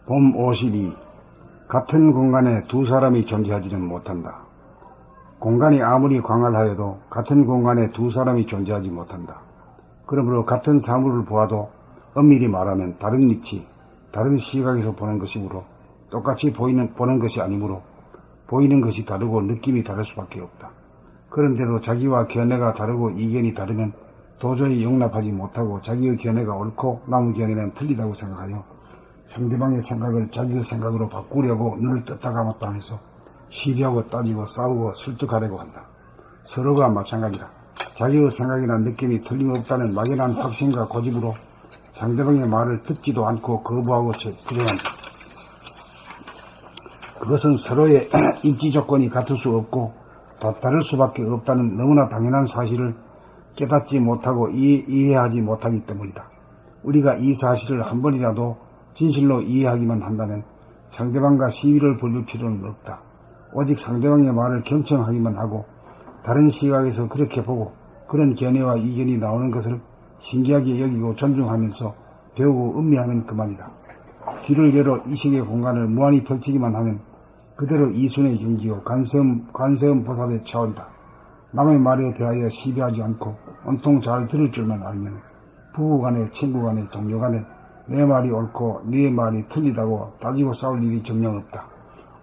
봄 52. 같은 공간에 두 사람이 존재하지는 못한다. 공간이 아무리 광활하여도 같은 공간에 두 사람이 존재하지 못한다. 그러므로 같은 사물을 보아도 엄밀히 말하면 다른 위치, 다른 시각에서 보는 것이므로 똑같이 보는 것이 아니므로 보이는 것이 다르고 느낌이 다를 수밖에 없다. 그런데도 자기와 견해가 다르고 이견이 다르면 도저히 용납하지 못하고 자기의 견해가 옳고 남의 견해는 틀리다고 생각하여 상대방의 생각을 자기의 생각으로 바꾸려고 눈을 떴다 감았다 하면서 시비하고 따지고 싸우고 설득하려고 한다. 서로가 마찬가지다. 자기의 생각이나 느낌이 틀림없다는 막연한 확신과 고집으로 상대방의 말을 듣지도 않고 거부하고 부정한다. 그것은 서로의 인지 조건이 같을 수 없고 다를 수밖에 없다는 너무나 당연한 사실을 깨닫지 못하고 이해하지 못하기 때문이다. 우리가 이 사실을 한 번이라도 진실로 이해하기만 한다면 상대방과 시비를 벌일 필요는 없다. 오직 상대방의 말을 경청하기만 하고 다른 시각에서 그렇게 보고 그런 견해와 이견이 나오는 것을 신기하게 여기고 존중하면서 배우고 음미하면 그만이다. 귀를 열어 이식의 공간을 무한히 펼치기만 하면 그대로 이순의 경지요 관세음 보살의 차원이다. 남의 말에 대하여 시비하지 않고 온통 잘 들을 줄만 알면 부부간에 친구간에 동료간에 내 말이 옳고 네 말이 틀리다고 따지고 싸울 일이 정녕 없다.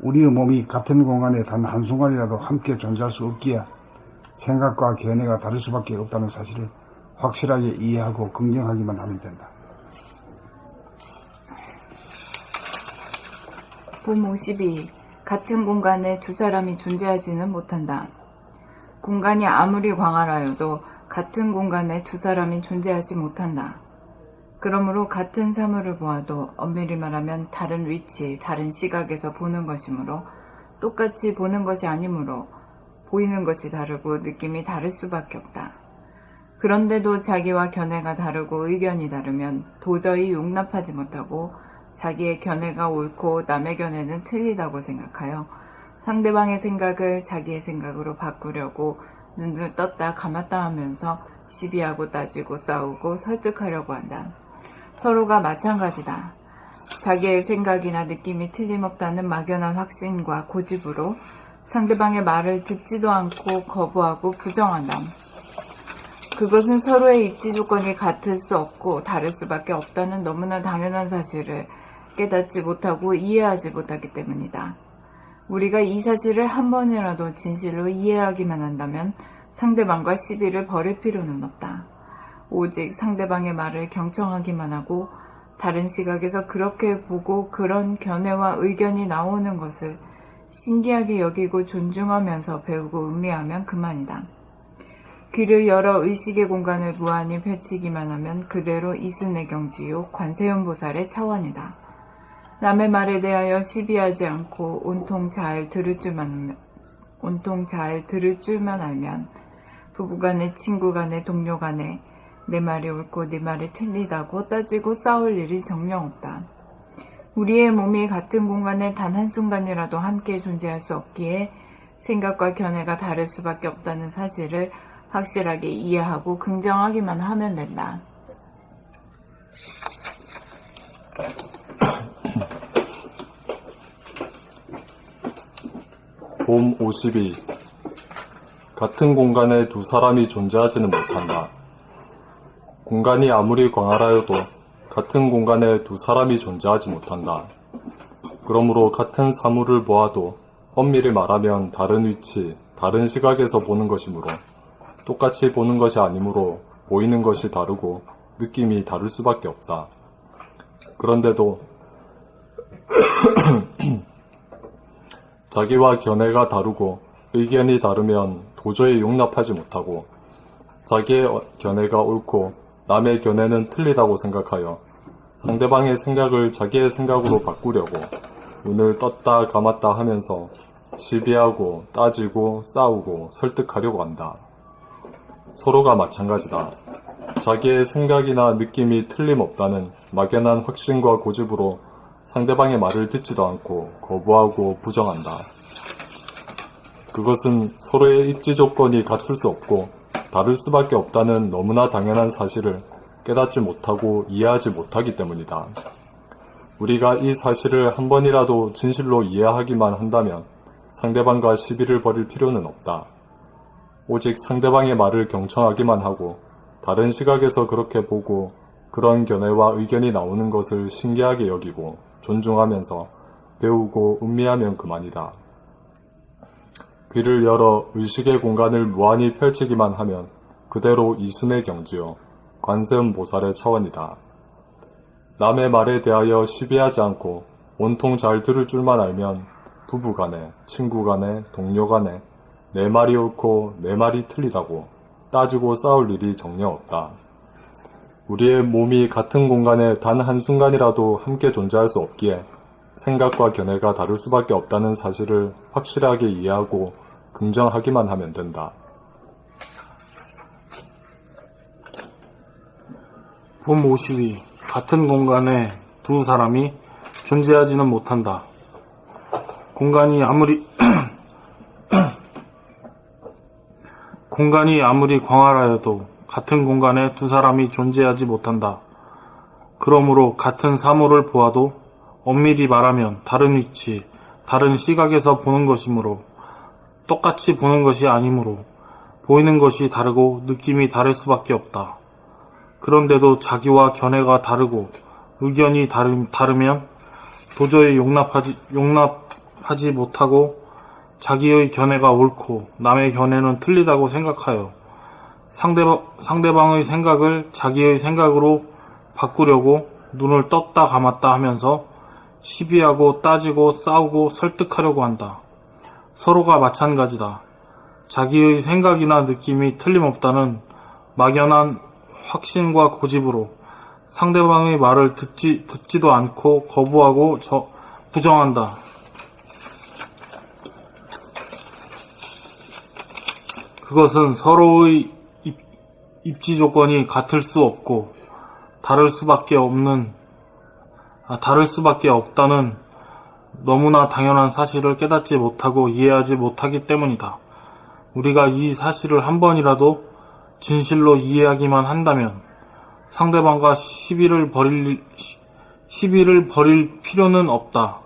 우리의 몸이 같은 공간에 단 한순간이라도 함께 존재할 수 없기에 생각과 견해가 다를 수밖에 없다는 사실을 확실하게 이해하고 긍정하기만 하면 된다. 봄 52. 같은 공간에 두 사람이 존재하지는 못한다. 공간이 아무리 광활하여도 같은 공간에 두 사람이 존재하지 못한다. 그러므로 같은 사물을 보아도 엄밀히 말하면 다른 위치, 다른 시각에서 보는 것이므로 똑같이 보는 것이 아니므로 보이는 것이 다르고 느낌이 다를 수밖에 없다. 그런데도 자기와 견해가 다르고 의견이 다르면 도저히 용납하지 못하고 자기의 견해가 옳고 남의 견해는 틀리다고 생각하여 상대방의 생각을 자기의 생각으로 바꾸려고 눈을 떴다 감았다 하면서 시비하고 따지고 싸우고 설득하려고 한다. 서로가 마찬가지다. 자기의 생각이나 느낌이 틀림없다는 막연한 확신과 고집으로 상대방의 말을 듣지도 않고 거부하고 부정한다. 그것은 서로의 입지 조건이 같을 수 없고 다를 수밖에 없다는 너무나 당연한 사실을 깨닫지 못하고 이해하지 못하기 때문이다. 우리가 이 사실을 한 번이라도 진실로 이해하기만 한다면 상대방과 시비를 벌일 필요는 없다. 오직 상대방의 말을 경청하기만 하고 다른 시각에서 그렇게 보고 그런 견해와 의견이 나오는 것을 신기하게 여기고 존중하면서 배우고 음미하면 그만이다. 귀를 열어 의식의 공간을 무한히 펼치기만 하면 그대로 이순의 경지요 관세음보살의 차원이다. 남의 말에 대하여 시비하지 않고 온통 잘 들을 줄만 알면 부부간에 친구간에 동료간에 내 말이 옳고 네 말이 틀리다고 따지고 싸울 일이 정녕 없다. 우리의 몸이 같은 공간에 단 한순간이라도 함께 존재할 수 없기에 생각과 견해가 다를 수밖에 없다는 사실을 확실하게 이해하고 긍정하기만 하면 된다. 봄 52. 같은 공간에 두 사람이 존재하지는 못한다. 공간이 아무리 광활하여도 같은 공간에 두 사람이 존재하지 못한다. 그러므로 같은 사물을 보아도 엄밀히 말하면 다른 위치, 다른 시각에서 보는 것이므로 똑같이 보는 것이 아니므로 보이는 것이 다르고 느낌이 다를 수밖에 없다. 그런데도 자기와 견해가 다르고 의견이 다르면 도저히 용납하지 못하고 자기의 견해가 옳고 남의 견해는 틀리다고 생각하여 상대방의 생각을 자기의 생각으로 바꾸려고 눈을 떴다 감았다 하면서 시비하고 따지고 싸우고 설득하려고 한다. 서로가 마찬가지다. 자기의 생각이나 느낌이 틀림없다는 막연한 확신과 고집으로 상대방의 말을 듣지도 않고 거부하고 부정한다. 그것은 서로의 입지 조건이 같을 수 없고 다를 수밖에 없다는 너무나 당연한 사실을 깨닫지 못하고 이해하지 못하기 때문이다. 우리가 이 사실을 한 번이라도 진실로 이해하기만 한다면 상대방과 시비를 벌일 필요는 없다. 오직 상대방의 말을 경청하기만 하고 다른 시각에서 그렇게 보고 그런 견해와 의견이 나오는 것을 신기하게 여기고 존중하면서 배우고 음미하면 그만이다. 귀를 열어 의식의 공간을 무한히 펼치기만 하면 그대로 이순의 경지요 관세음보살의 차원이다. 남의 말에 대하여 시비하지 않고 온통 잘 들을 줄만 알면 부부간에, 친구간에, 동료간에 내 말이 옳고 내 말이 틀리다고 따지고 싸울 일이 정녕 없다. 우리의 몸이 같은 공간에 단 한순간이라도 함께 존재할 수 없기에 생각과 견해가 다를 수밖에 없다는 사실을 확실하게 이해하고 긍정하기만 하면 된다. 본 52. 같은 공간에 두 사람이 존재하지는 못한다. 공간이 아무리 광활하여도 같은 공간에 두 사람이 존재하지 못한다. 그러므로 같은 사물을 보아도 엄밀히 말하면 다른 위치, 다른 시각에서 보는 것이므로 똑같이 보는 것이 아니므로 보이는 것이 다르고 느낌이 다를 수밖에 없다. 그런데도 자기와 견해가 다르고 의견이 다르면 도저히 용납하지 못하고 자기의 견해가 옳고 남의 견해는 틀리다고 생각하여 상대방의 생각을 자기의 생각으로 바꾸려고 눈을 떴다 감았다 하면서 시비하고 따지고 싸우고 설득하려고 한다. 서로가 마찬가지다. 자기의 생각이나 느낌이 틀림없다는 막연한 확신과 고집으로 상대방의 말을 듣지도 않고 거부하고 부정한다. 그것은 서로의 입지 조건이 같을 수 없고 다를 수밖에 없다는 너무나 당연한 사실을 깨닫지 못하고 이해하지 못하기 때문이다. 우리가 이 사실을 한 번이라도 진실로 이해하기만 한다면 상대방과 시비를 벌일 필요는 없다.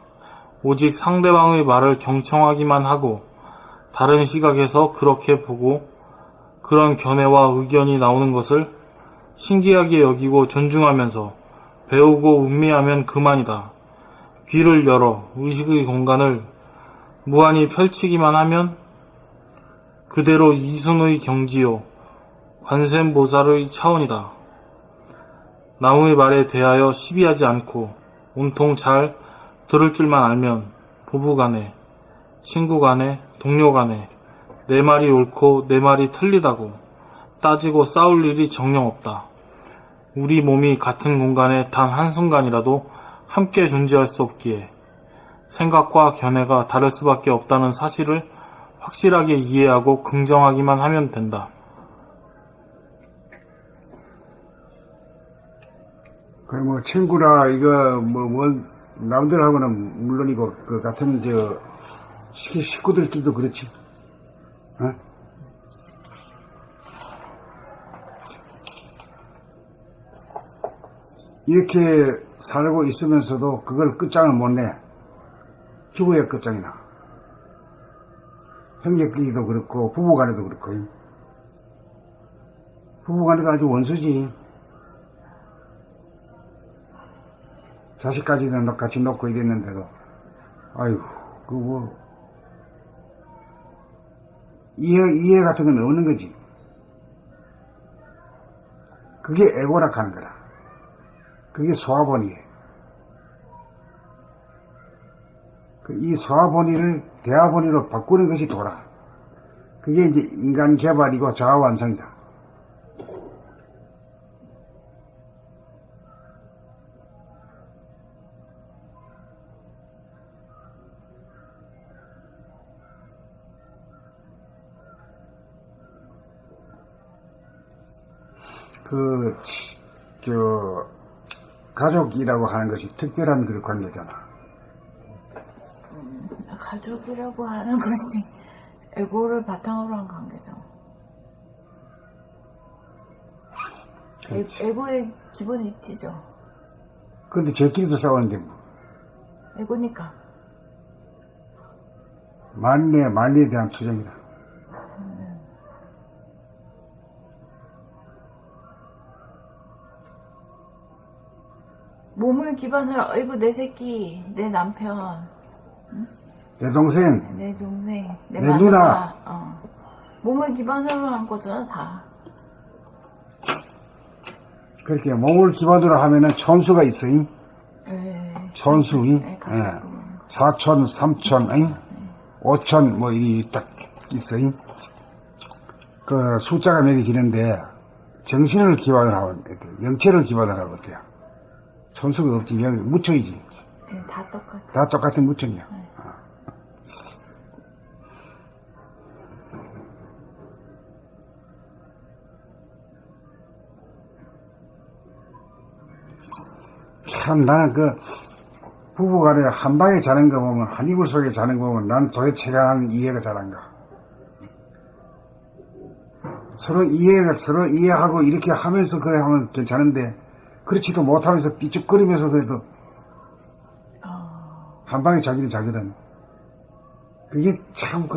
오직 상대방의 말을 경청하기만 하고 다른 시각에서 그렇게 보고 그런 견해와 의견이 나오는 것을 신기하게 여기고 존중하면서 배우고 음미하면 그만이다. 귀를 열어 의식의 공간을 무한히 펼치기만 하면 그대로 이순의 경지요 관세음보살의 차원이다. 남의 말에 대하여 시비하지 않고 온통 잘 들을 줄만 알면 부부간에, 친구간에, 동료간에 내 말이 옳고 내 말이 틀리다고 따지고 싸울 일이 정녕 없다. 우리 몸이 같은 공간에 단 한순간이라도 함께 존재할 수 없기에 생각과 견해가 다를 수밖에 없다는 사실을 확실하게 이해하고 긍정하기만 하면 된다. 그래, 친구라, 이거, 남들하고는 물론이고, 같은, 식구들끼리도 그렇지. 어? 이렇게 살고 있으면서도 그걸 끝장을 못 내. 죽어야 끝장이 나. 형제끼리도 그렇고, 부부간에도 그렇고. 부부간에도 아주 원수지. 자식까지는 같이 놓고 이랬는데도, 아이고, 이해 같은 건 없는 거지. 그게 에고라 하는 거라. 그게 소화본이에요. 이 소화본이를 대화본이로 바꾸는 것이 도라. 그게 이제 인간 개발이고 자아완성이다. 가족이라고 하는 것이 특별한 그런 관계잖아. 가족이라고 하는 것이 에고를 바탕으로 한 관계죠. 에고의 기본 입지죠. 그런데 저끼리도 싸우는데 뭐. 에고니까. 만리에 대한 투쟁이다. 몸을 기반으로, 아이고, 내 새끼, 내 남편, 내 동생, 내 동생, 내 내 마누라, 누나. 몸을 기반으로 한 거잖아, 다. 그렇게 몸을 기반으로 하면은 천수가 있어요. 예. 천수, 네, 예. 가끔. 4천, 3천, 5천, 뭐, 이 딱 있어요. 그 숫자가 매겨지는데, 정신을 기반으로 하면, 영체를 기반으로 하면 어때요? 천수가 없지, 여기 무척이지. 예, 다 똑같아. 다 똑같은 무척이야. 참, 나는 부부간에 한 방에 자는 거 보면, 한 이불 속에 자는 거 보면, 난 도대체가 이해가 잘한가. 서로 이해하고 이렇게 하면서 그래 하면 괜찮은데, 그렇지도 못하면서 삐죽거리면서 그래도, 한 방에 자기는 자거든. 그게 참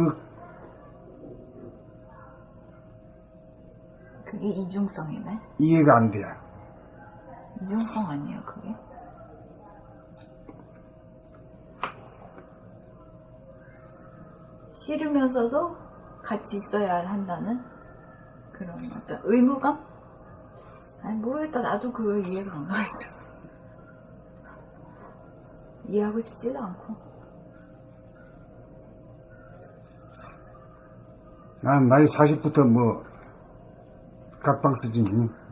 그게 이중성이네? 이해가 안 돼. 이중성 아니에요, 그게? 싫으면서도 같이 있어야 한다는 그런 어떤 의무감? 아니, 모르겠다. 나도 그걸 이해가 안 가겠어. 이해하고 싶지도 않고. 난 나이 40부터 뭐, 각방 수준이니.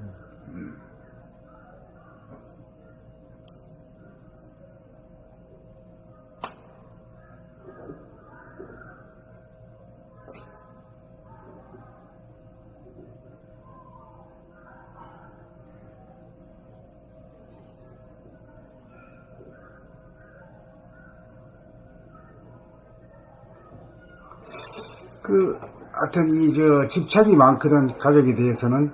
하여튼, 집착이 많거든, 가족에 대해서는.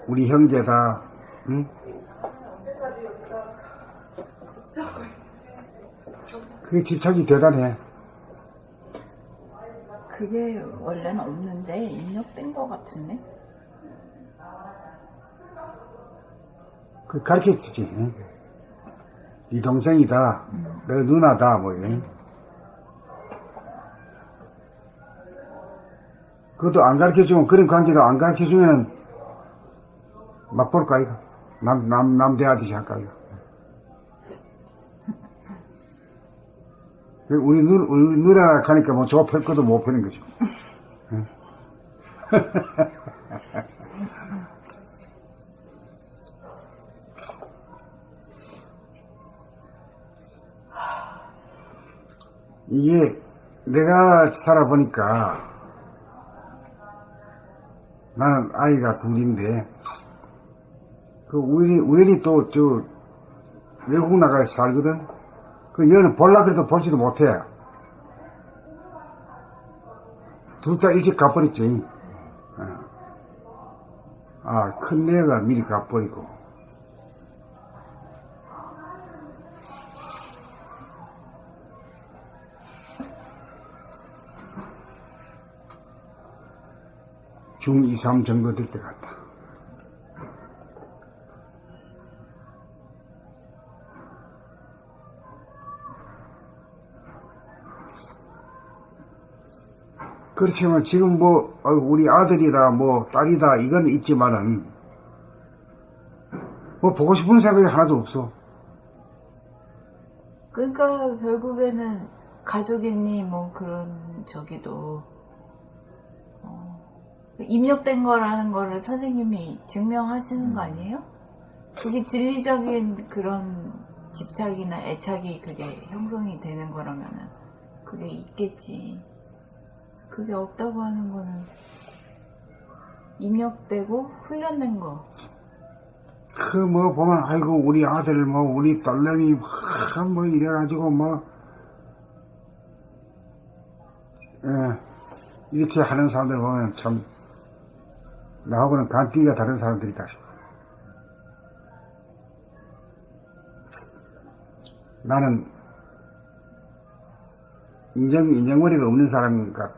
우리 형제다, 응? 그게 집착이 대단해. 그게 원래는 없는데 입력된 것 같은데? 그 가르쳤지. 응? 네 동생이다, 너 누나다, 뭐, 응? 그것도 안 가르쳐주면, 그런 관계도 안 가르쳐주면은, 맛볼까, 이거? 남대하듯이 할까, 이거? 우리 누나 가니까 뭐, 저거 펼 것도 못 펴는 거죠. 응? 이게, 내가 살아보니까, 나는 아이가 둘인데, 우연히 또, 외국 나가서 살거든? 얘는 볼라 그래도 볼지도 못해. 둘 다 일찍 가버렸지. 큰 애가 미리 가버리고. 중2, 3 정도 될 때 같다. 그렇지만 지금 뭐, 우리 아들이다, 뭐, 딸이다, 이건 있지만은, 뭐, 보고 싶은 생각이 하나도 없어. 그러니까 결국에는 가족이니 뭐 그런 저기도 입력된 거라는 거를 선생님이 증명하시는 거 아니에요? 그게 진리적인 그런 집착이나 애착이 그게 형성이 되는 거라면은 그게 있겠지. 그게 없다고 하는 거는 입력되고 훈련된 거. 뭐 보면 아이고 우리 아들 뭐 우리 딸내미 뭐 이래가지고 뭐 이렇게 하는 사람들 보면 참 나하고는 간비가 다른 사람들이다 싶어. 나는 인정머리가 없는 사람인가.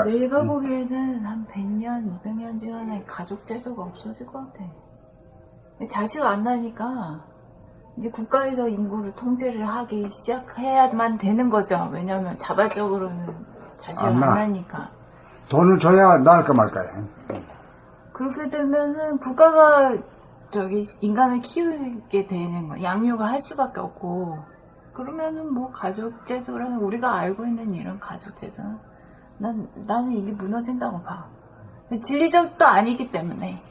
내가 보기에는 한 100년, 200년 지나면 가족 제도가 없어질 것 같아. 자식 안 나니까 이제 국가에서 인구를 통제를 하기 시작해야만 되는 거죠. 왜냐하면 자발적으로는 자식을 안 나니까. 돈을 줘야 나을까 말까요. 그렇게 되면은 국가가 인간을 키우게 되는 거, 양육을 할 수밖에 없고, 그러면은 뭐 가족 제도라는 우리가 알고 있는 이런 가족 제도는 나는 이게 무너진다고 봐. 진리적도 아니기 때문에.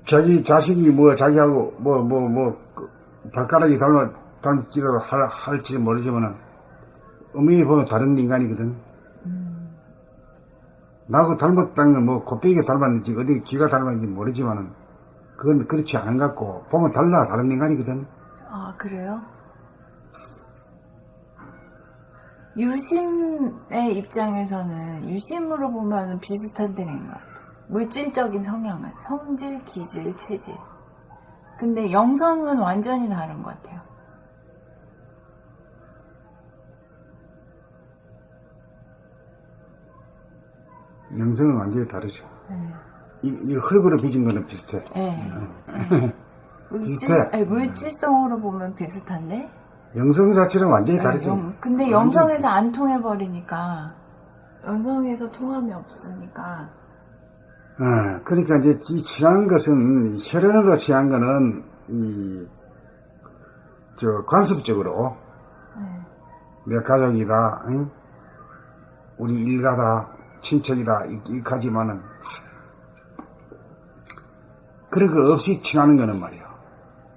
자기 자식이 자기하고 발가락이 닮지도 할지 모르지만은 엄밀히 보면 다른 인간이거든. 나하고 닮았다는 건 곱빼기가 닮았는지 어디 귀가 닮았는지 모르지만은 그건 그렇지 않은 것 같고 보면 다른 인간이거든. 아, 그래요? 유심의 입장에서는 유심으로 보면 비슷한 데인 것 같아요. 물질적인 성향은 성질, 기질, 체질. 근데 영성은 완전히 다른 것 같아요. 영성은 완전히 다르죠. 네. 이 흙으로 빚은 거는 비슷해. 네. 비슷해. 물질성으로 보면 비슷한데? 영성 자체는 완전히 다르지. 근데 영성에서 안 통해버리니까, 영성에서 통함이 없으니까. 그러니까 이제 이 취한 것은, 혈연으로 취한 거는, 관습적으로, 내 가족이다, 응? 우리 일가다, 친척이다, 이까지만은, 그런 거 없이 취하는 거는 말이야.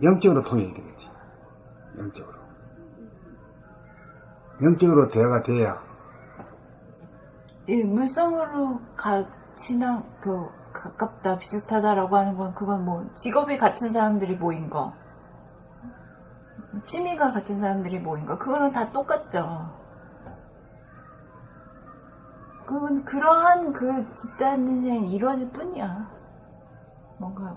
영적으로 통해야 되겠지. 영적으로 대화가 돼야. 이 물성으로 가깝다, 비슷하다라고 하는 건, 그건 뭐, 직업이 같은 사람들이 모인 거, 취미가 같은 사람들이 모인 거, 그거는 다 똑같죠. 그건 그러한 그 집단의 일원일 뿐이야. 뭔가,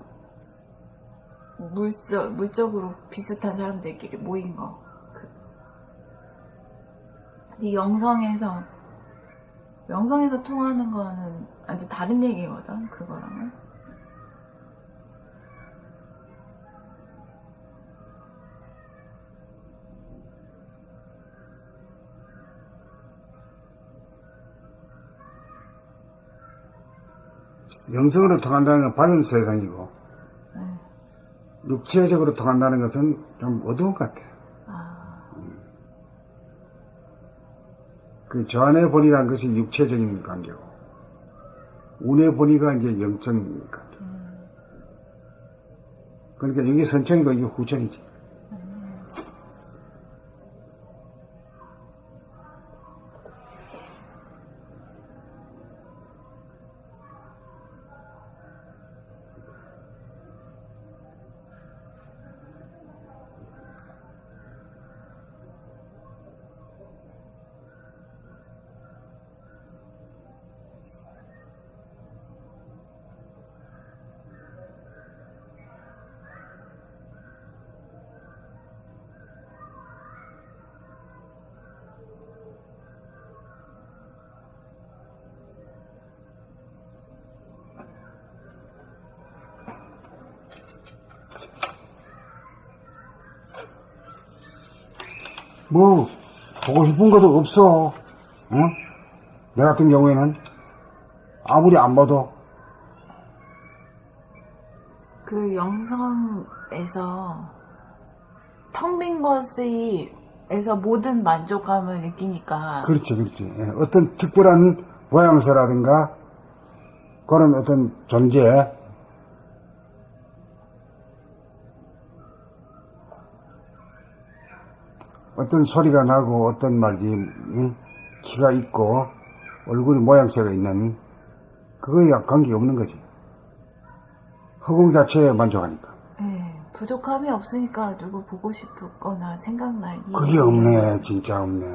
물적으로 비슷한 사람들끼리 모인 거. 이 영성에서 통하는 거는 아주 다른 얘기거든, 그거랑은. 영성으로 통한다는 건 밝은 세상이고, 육체적으로 통한다는 것은 좀 어두운 것 같아. 그 저안의 본이라는 것이 육체적인 관계고, 운의 본이가 이제 영적인 관계. 그러니까 이게 선천이고 이게 후천이지. 보고 싶은 것도 없어. 응? 내 같은 경우에는 아무리 안 봐도. 그 영성에서 텅 빈 것에서 모든 만족감을 느끼니까. 그렇지. 예, 어떤 특별한 모양새라든가 그런 어떤 존재, 어떤 소리가 나고 어떤 말이 키가 있고 얼굴이 모양새가 있는 그거에 관계 없는 거지. 허공 자체에 만족하니까. 네, 부족함이 없으니까 누구 보고 싶거나 생각날. 그게 없네. 진짜 없네.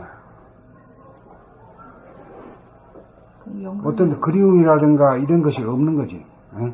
연관. 어떤 그리움이라든가 이런 것이 없는 거지. 어?